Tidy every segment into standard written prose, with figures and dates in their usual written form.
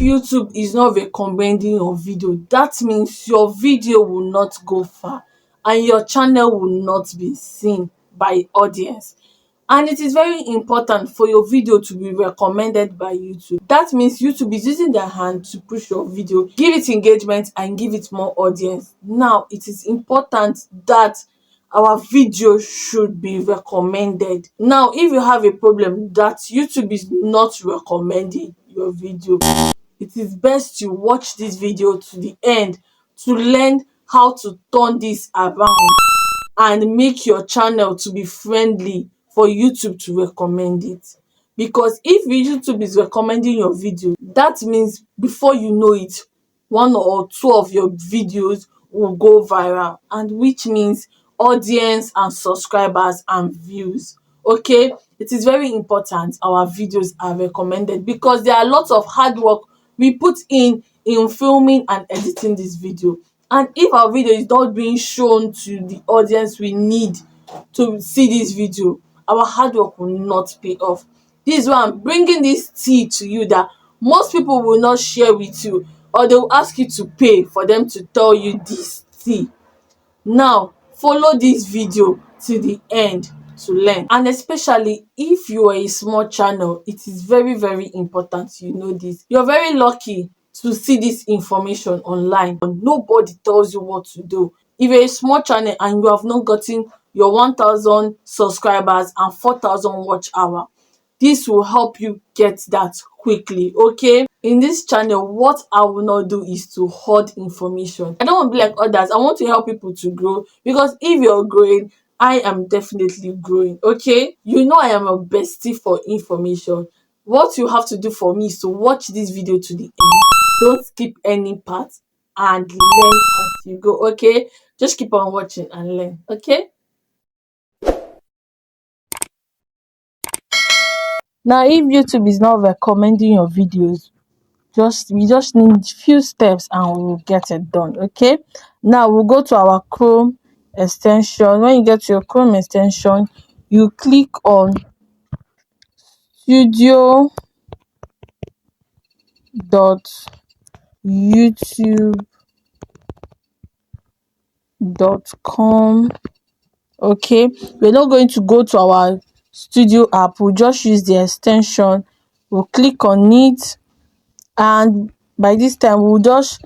YouTube is not recommending your video, that means your video will not go far and your channel will not be seen by audience. And it is very important for your video to be recommended by YouTube. That means YouTube is using their hand to push your video, give it engagement and give it more audience. Now it is important that our video should be recommended. Now if you have a problem that YouTube is not recommending your video, it is best you watch this video to the end to learn how to turn this around and make your channel to be friendly for YouTube to recommend it. Because if YouTube is recommending your video, that means before you know it, one or two of your videos will go viral, and which means audience and subscribers and views. Okay, it is very important our videos are recommended because there are lots of hard work we put in filming and editing this video. And if our video is not being shown to the audience we need to see this video, our hard work will not pay off. This is why I'm bringing this tea to you that most people will not share with you, or they will ask you to pay for them to tell you this tea. Now follow this video to the end to learn, and especially if you are a small channel, it is very important you know this. You're very lucky to see this information online, but nobody tells you what to do. If you're a small channel and you have not gotten your 1,000 subscribers and 4,000 watch hour, this will help you get that quickly. Okay, in this channel what I will not do is to hoard information. I don't want to be like others. I want to help people to grow, because if you're growing, I am definitely growing. Okay, you know I am a bestie for information. What you have to do for me is to watch this video to the end, don't skip any part, and learn as you go. Okay, just keep on watching and learn. Okay, now if YouTube is not recommending your videos, we just need few steps and we'll get it done. Okay, now we'll go to our Chrome extension. When you get to your Chrome extension, you click on studio.youtube.com. Okay, we're not going to go to our studio app, we'll just use the extension. We'll click on it, and by this time we'll just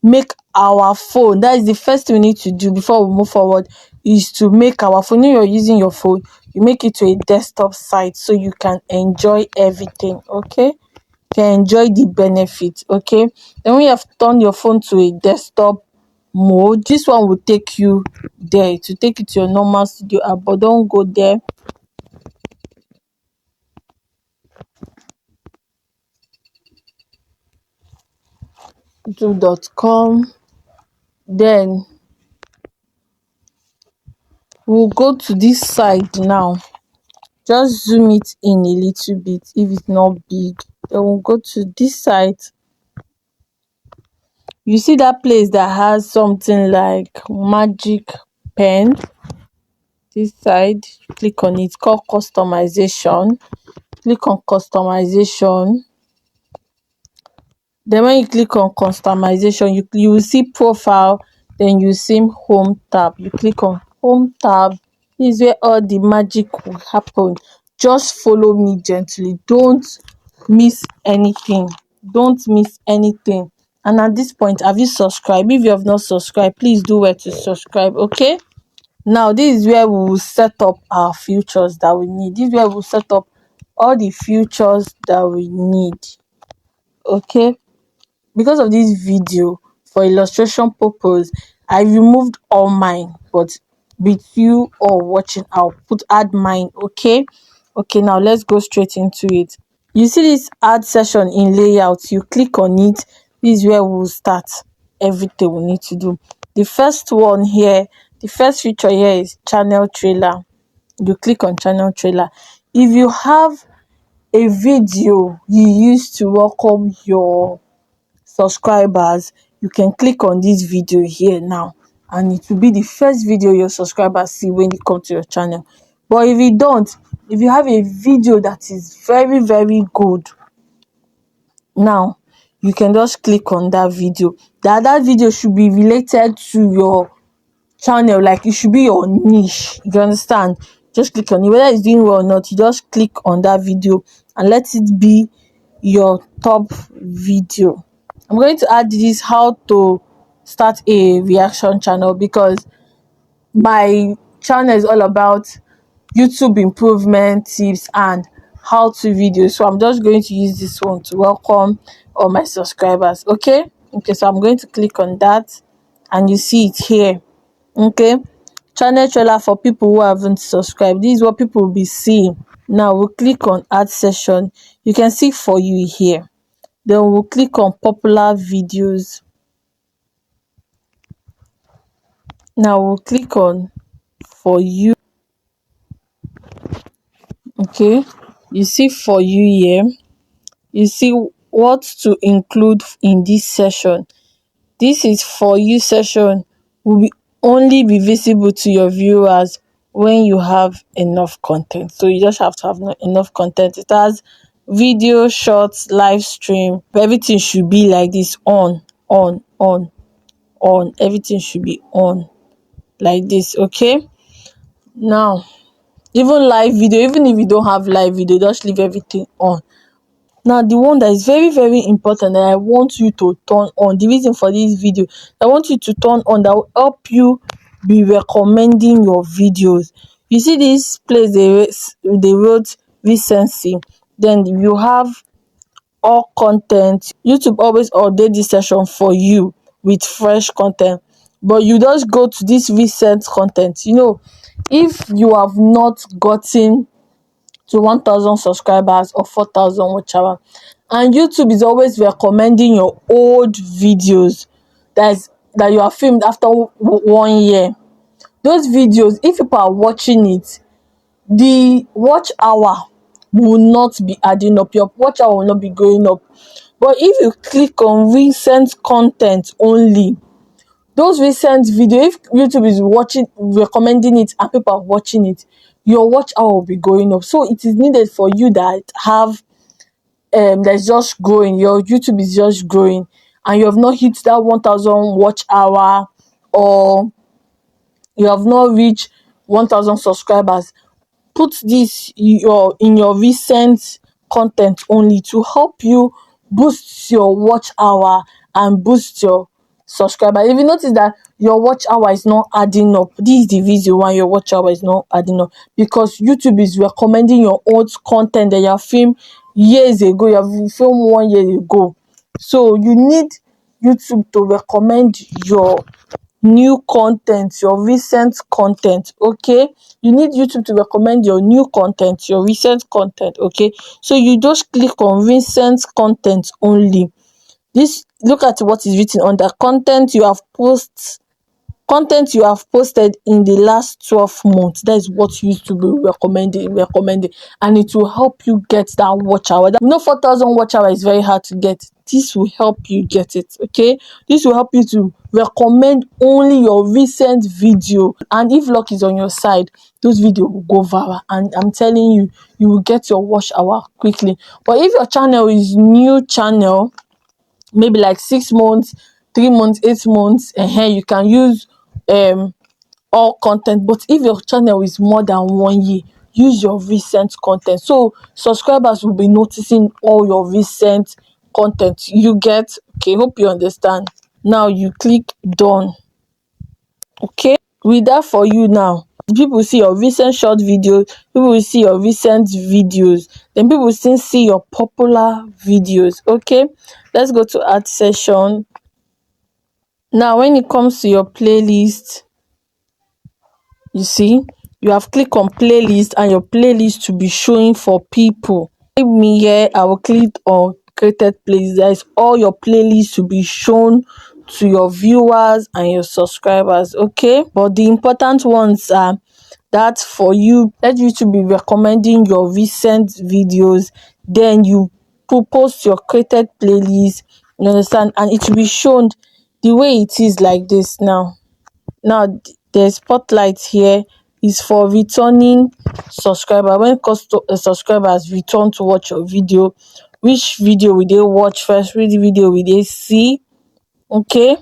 make our phone. That is the first thing we need to do before we move forward, is to make our phone. When you're using your phone, you make it to a desktop site so you can enjoy everything. Okay, you can enjoy the benefits. Okay, then when you have turned your phone to a desktop mode, this one will take you there to take you to your normal studio app, but don't go there. youtube.com, then we'll go to this side. Now just zoom it in a little bit if it's not big, then we'll go to this side. You see that place that has something like magic pen, this side, click on it, called customization. Click on customization. Then when you click on customization, you will see profile, then you see home tab. You click on home tab. This is where all the magic will happen. Just follow me gently, don't miss anything, and at this point, have you subscribed? If you have not subscribed, please do where to subscribe. Okay, now this is where we will set up our features that we need. This is where we'll set up all the features that we need. Okay, because of this video, for illustration purpose, I removed all mine, but with you all watching, I'll add mine. Okay, now let's go straight into it. You see this add session in layout, you click on it. This is where we'll start everything we need to do. The first feature here is channel trailer. You click on channel trailer. If you have a video you use to welcome your subscribers, you can click on this video here now, and it will be the first video your subscribers see when they come to your channel. But if if you have a video that is very good, now you can just click on that video. That video should be related to your channel, like it should be your niche, you understand. Just click on it, whether it's doing well or not, you just click on that video and let it be your top video. I'm going to add this how to start a reaction channel, because my channel is all about YouTube improvement tips and how to videos. So I'm just going to use this one to welcome all my subscribers. Okay, so I'm going to click on that and you see it here. Okay, channel trailer for people who haven't subscribed. This is what people will be seeing. Now we'll click on add session. You can see for you here. Then we'll click on popular videos. Now we'll click on for you. Okay, you see for you here, you see what to include in this session. This is for you session will be only be visible to your viewers when you have enough content. So you just have to have enough content. It has video, shorts, live stream, but everything should be like this: on. Everything should be on like this. Okay, now even live video, even if you don't have live video, just leave everything on. Now the one that is very very important that I want you to turn on, the reason for this video, I want you to turn on, that will help you be recommending your videos. You see this place they wrote recency, then you have all content. YouTube always update this session for you with fresh content, but you just go to this recent content. If you have not gotten to 1,000 subscribers or 4,000, whichever, and YouTube is always recommending your old videos that you have filmed after 1 year, those videos, if people are watching it, the watch hour will not be adding up, your watch hour will not be going up. But if you click on recent content only, those recent video, if YouTube is recommending it and people are watching it, your watch hour will be going up. So it is needed for you that have that's just growing, your YouTube is just growing and you have not hit that 1,000 watch hour, or you have not reached 1,000 subscribers, put this in your recent content only to help you boost your watch hour and boost your subscriber. If you notice that your watch hour is not adding up, this is the reason why your watch hour is not adding up, because YouTube is recommending your old content that you have filmed years ago, you have filmed 1 year ago. So you need YouTube to recommend your new content, your recent content. Okay, you need YouTube to recommend your new content, your recent content. Okay, so you just click on recent content only. This, look at what is written under content you have posted in the last 12 months. That is what YouTube will be recommending, and it will help you get that watch hour. 4,000 watch hour is very hard to get. This will help you get it. Okay, this will help you to recommend only your recent video, and if luck is on your side, those videos will go viral, and I'm telling you, you will get your watch hour quickly. But if your channel is new channel, maybe like 6 months, 3 months, 8 months, you can use all content. But if your channel is more than 1 year, use your recent content, so subscribers will be noticing all your recent content. You get? Okay, hope you understand. Now you click done. Okay, with that for you, now people will see your recent short videos, people will see your recent videos, then people will still see your popular videos. Okay, let's go to add session. Now when it comes to your playlist, you see you have clicked on playlist, and your playlist to be showing for people. Me here, I will click on created playlist. That is all your playlists to be shown to your viewers and your subscribers. Okay, but the important ones are that for you, let you to be recommending your recent videos, then you post your created playlist, you understand, and it will be shown the way it is like this. Now the spotlight here is for returning subscriber. When subscribers return to watch your video, which video we dey watch first, which video we dey see. Okay,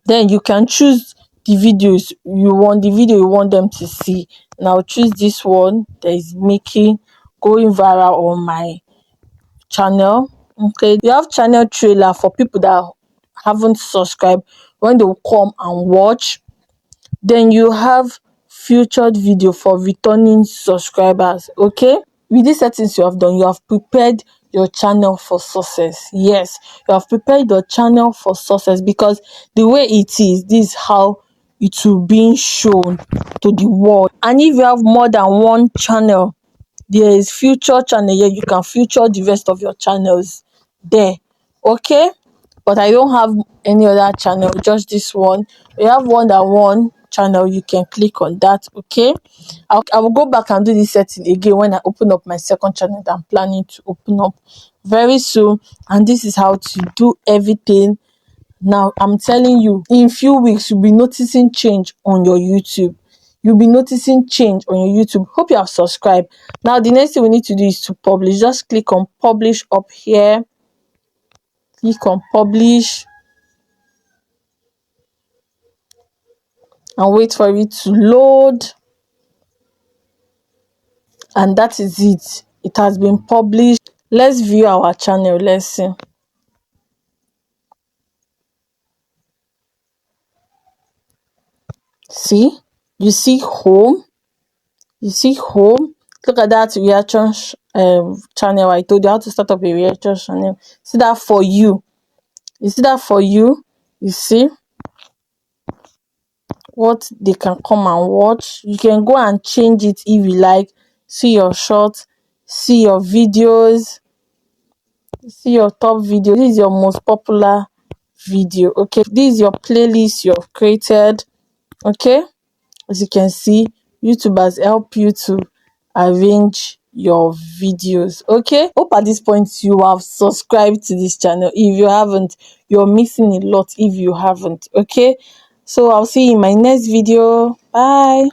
then you can choose the video you want them to see. Now choose this one that is making going viral on my channel. Okay, you have channel trailer for people that haven't subscribed, when they will come and watch. Then you have featured video for returning subscribers. Okay, with these settings you have done, you have prepared your channel for success. Yes, you have prepared your channel for success, because the way it is, this is how it will be shown to the world. And if you have more than one channel, there is future channel here, you can feature the rest of your channels there. Okay, but I don't have any other channel, just this one. We have one that one channel, you can click on that. Okay, I will go back and do this setting again when I open up my second channel that I'm planning to open up very soon. And this is how to do everything. Now I'm telling you, in few weeks you'll be noticing change on your YouTube. You'll be noticing change on your YouTube. Hope you have subscribed. Now the next thing we need to do is to publish. Just click on publish up here. Click on publish and wait for it to load. And that is it. It has been published. Let's view our channel. Let's see. See, you see home. You see home. Look at that reaction channel. I told you how to start up a reaction channel. See that for you. You see that for you. You see what they can come and watch. You can go and change it if you like. See your shorts. See your videos. See your top video. This is your most popular video. Okay, this is your playlist you've created. Okay, as you can see, YouTube has helped you to arrange your videos. Okay, hope at this point you have subscribed to this channel. If you haven't, you're missing a lot if you haven't. Okay, so I'll see you in my next video. Bye.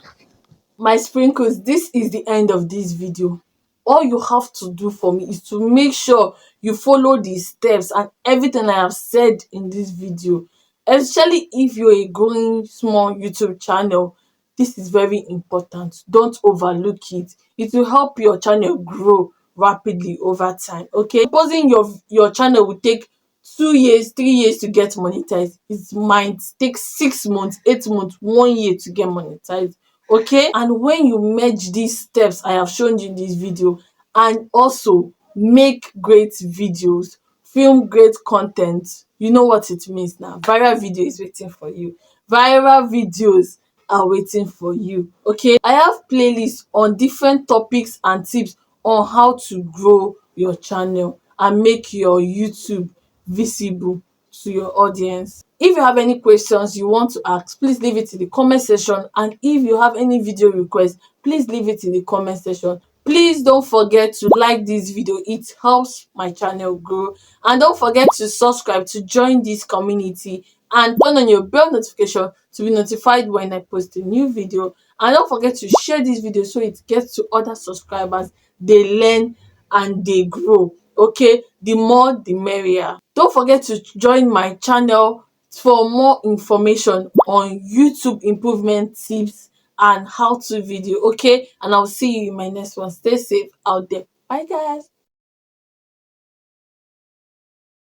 My sprinkles, this is the end of this video. All you have to do for me is to make sure you follow the steps and everything I have said in this video, especially if you're a growing small YouTube channel. This is very important. Don't overlook it. It will help your channel grow rapidly over time. Okay, supposing your channel will take 2 years, 3 years to get monetized, it might take 6 months, 8 months, 1 year to get monetized. Okay, and when you merge these steps I have shown you in this video, and also make great videos, film great content, you know what it means now. Viral video is waiting for you. Viral videos are waiting for you. Okay, I have playlists on different topics and tips on how to grow your channel and make your YouTube visible to your audience. If you have any questions you want to ask, please leave it in the comment section. And if you have any video request, please leave it in the comment section. Please don't forget to like this video. It helps my channel grow. And don't forget to subscribe to join this community and turn on your bell notification to be notified when I post a new video. And don't forget to share this video so it gets to other subscribers. They learn and they grow. Okay, the more the merrier. Don't forget to join my channel for more information on YouTube improvement tips and how to video. Okay, and I'll see you in my next one. Stay safe out there. Bye guys.